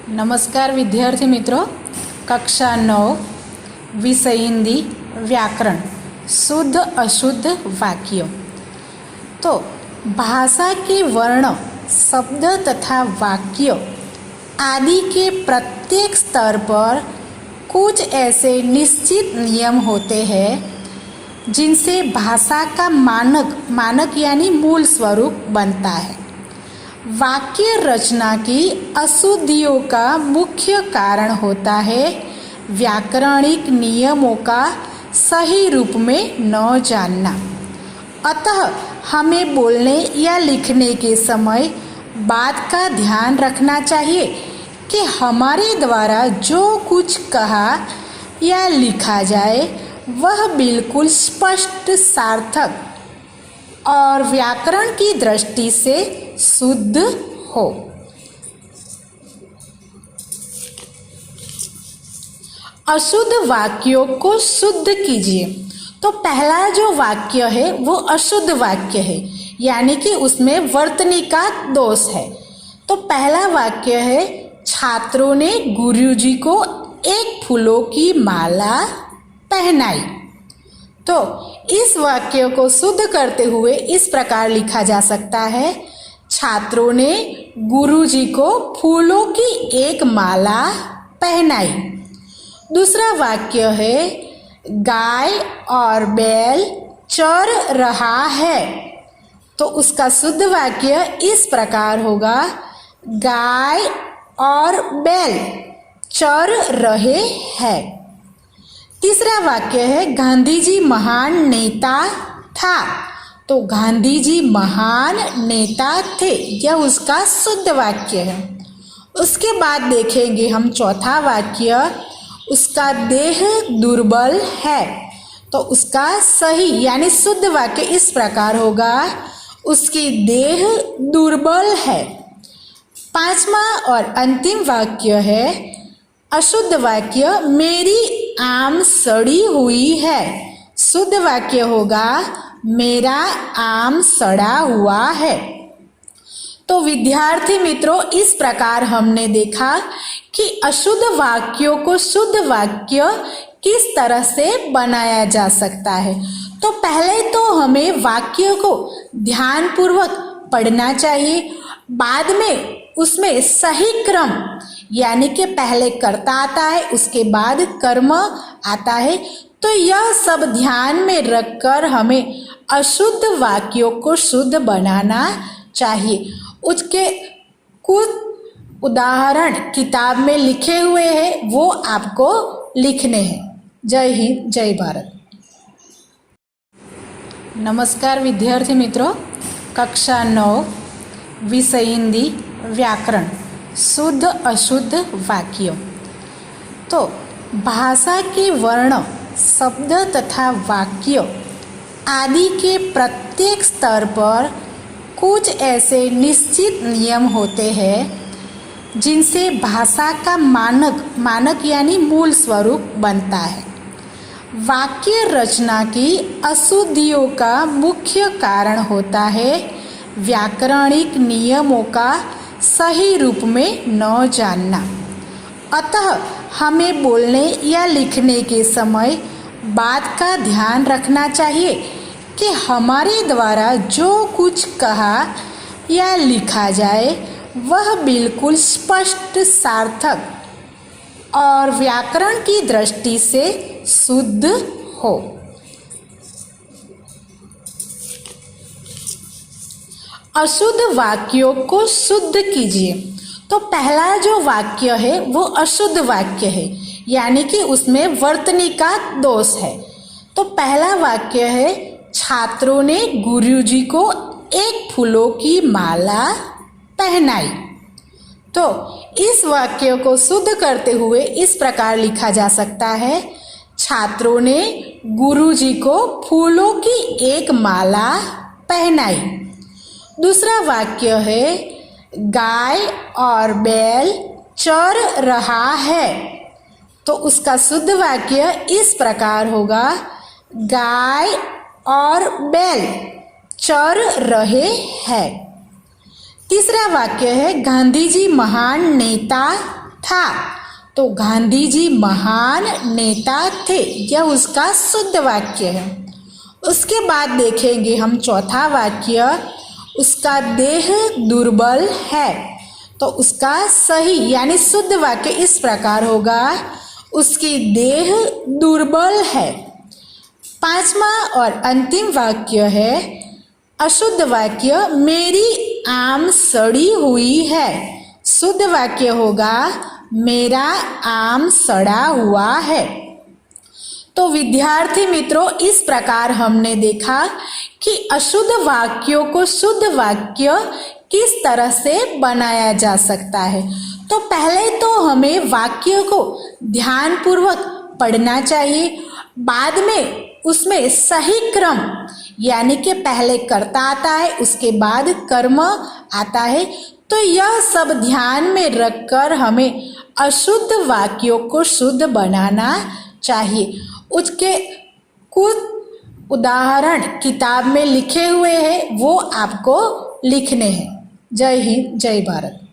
नमस्कार विद्यार्थी मित्रों, कक्षा 9 विषय हिंदी व्याकरण शुद्ध अशुद्ध वाक्य। तो भाषा के वर्ण, शब्द तथा वाक्य आदि के प्रत्येक स्तर पर कुछ ऐसे निश्चित नियम होते हैं जिनसे भाषा का मानक यानी मूल स्वरूप बनता है। वाक्य रचना की अशुद्धियों का मुख्य कारण होता है व्याकरणिक नियमों का सही रूप में न जानना। अतः हमें बोलने या लिखने के समय बात का ध्यान रखना चाहिए कि हमारे द्वारा जो कुछ कहा या लिखा जाए वह बिल्कुल स्पष्ट, सार्थक और व्याकरण की दृष्टि से शुद्ध हो। अशुद्ध वाक्यों को शुद्ध कीजिए। तो पहला जो वाक्य है वो अशुद्ध वाक्य है, यानी कि उसमें वर्तनी का दोष है। तो पहला वाक्य है, छात्रों ने गुरुजी को एक फूलों की माला पहनाई। तो इस वाक्य को शुद्ध करते हुए इस प्रकार लिखा जा सकता है, छात्रों ने गुरुजी को फूलों की एक माला पहनाई। दूसरा वाक्य है, गाय और बैल चर रहा है। तो उसका शुद्ध वाक्य इस प्रकार होगा, गाय और बैल चर रहे हैं। तीसरा वाक्य है, गांधी जी महान नेता था। तो गांधी जी महान नेता थे, यह उसका शुद्ध वाक्य है। उसके बाद देखेंगे हम चौथा वाक्य, उसका देह दुर्बल है। तो उसका सही यानी शुद्ध वाक्य इस प्रकार होगा, उसकी देह दुर्बल है। पांचवा और अंतिम वाक्य है अशुद्ध वाक्य, मेरी आम सड़ी हुई है। शुद्ध वाक्य होगा, मेरा आम सड़ा हुआ है। तो विद्यार्थी मित्रों, इस प्रकार हमने देखा कि अशुद्ध वाक्यों को शुद्ध वाक्य किस तरह से बनाया जा सकता है। तो पहले तो हमें वाक्य को ध्यानपूर्वक पढ़ना चाहिए, बाद में उसमें सही क्रम यानी कि पहले कर्ता आता है, उसके बाद कर्म आता है। तो यह सब ध्यान में रखकर हमें अशुद्ध वाक्यों को शुद्ध बनाना चाहिए। उसके कुछ उदाहरण किताब में लिखे हुए हैं, वो आपको लिखने हैं। जय हिंद, जय भारत। नमस्कार विद्यार्थी मित्रों, कक्षा 9 विषय हिंदी व्याकरण शुद्ध अशुद्ध वाक्य। तो भाषा के वर्ण, शब्द तथा वाक्य आदि के प्रत्येक स्तर पर कुछ ऐसे निश्चित नियम होते हैं जिनसे भाषा का मानक यानी मूल स्वरूप बनता है। वाक्य रचना की अशुद्धियों का मुख्य कारण होता है व्याकरणिक नियमों का सही रूप में न जानना। अतः हमें बोलने या लिखने के समय बात का ध्यान रखना चाहिए कि हमारे द्वारा जो कुछ कहा या लिखा जाए वह बिल्कुल स्पष्ट, सार्थक और व्याकरण की दृष्टि से शुद्ध हो। अशुद्ध वाक्यों को शुद्ध कीजिए। तो पहला जो वाक्य है वो अशुद्ध वाक्य है, यानी कि उसमें वर्तनी का दोष है। तो पहला वाक्य है, छात्रों ने गुरुजी को एक फूलों की माला पहनाई। तो इस वाक्य को शुद्ध करते हुए इस प्रकार लिखा जा सकता है, छात्रों ने गुरुजी को फूलों की एक माला पहनाई। दूसरा वाक्य है, गाय और बैल चर रहा है। तो उसका शुद्ध वाक्य इस प्रकार होगा, गाय और बैल चर रहे हैं। तीसरा वाक्य है, गांधी जी महान नेता था। तो गांधी जी महान नेता थे, यह उसका शुद्ध वाक्य है। उसके बाद देखेंगे हम चौथा वाक्य, उसका देह दुर्बल है। तो उसका सही यानी शुद्ध वाक्य इस प्रकार होगा, उसकी देह दुर्बल है। पांचवा और अंतिम वाक्य है अशुद्ध वाक्य, मेरी आम सड़ी हुई है। शुद्ध वाक्य होगा मेरा आम सड़ा हुआ है। तो विद्यार्थी मित्रों, इस प्रकार हमने देखा कि अशुद्ध वाक्यों को शुद्ध वाक्य किस तरह से बनाया जा सकता है। तो पहले तो हमें वाक्य को ध्यानपूर्वक पढ़ना चाहिए, बाद में उसमें सही क्रम यानी कि पहले कर्ता आता है, उसके बाद कर्म आता है। तो यह सब ध्यान में रखकर हमें अशुद्ध वाक्यों को शुद्ध बनाना चाहिए। उसके कुछ उदाहरण किताब में लिखे हुए हैं, वो आपको लिखने हैं। जय हिंद, जय भारत।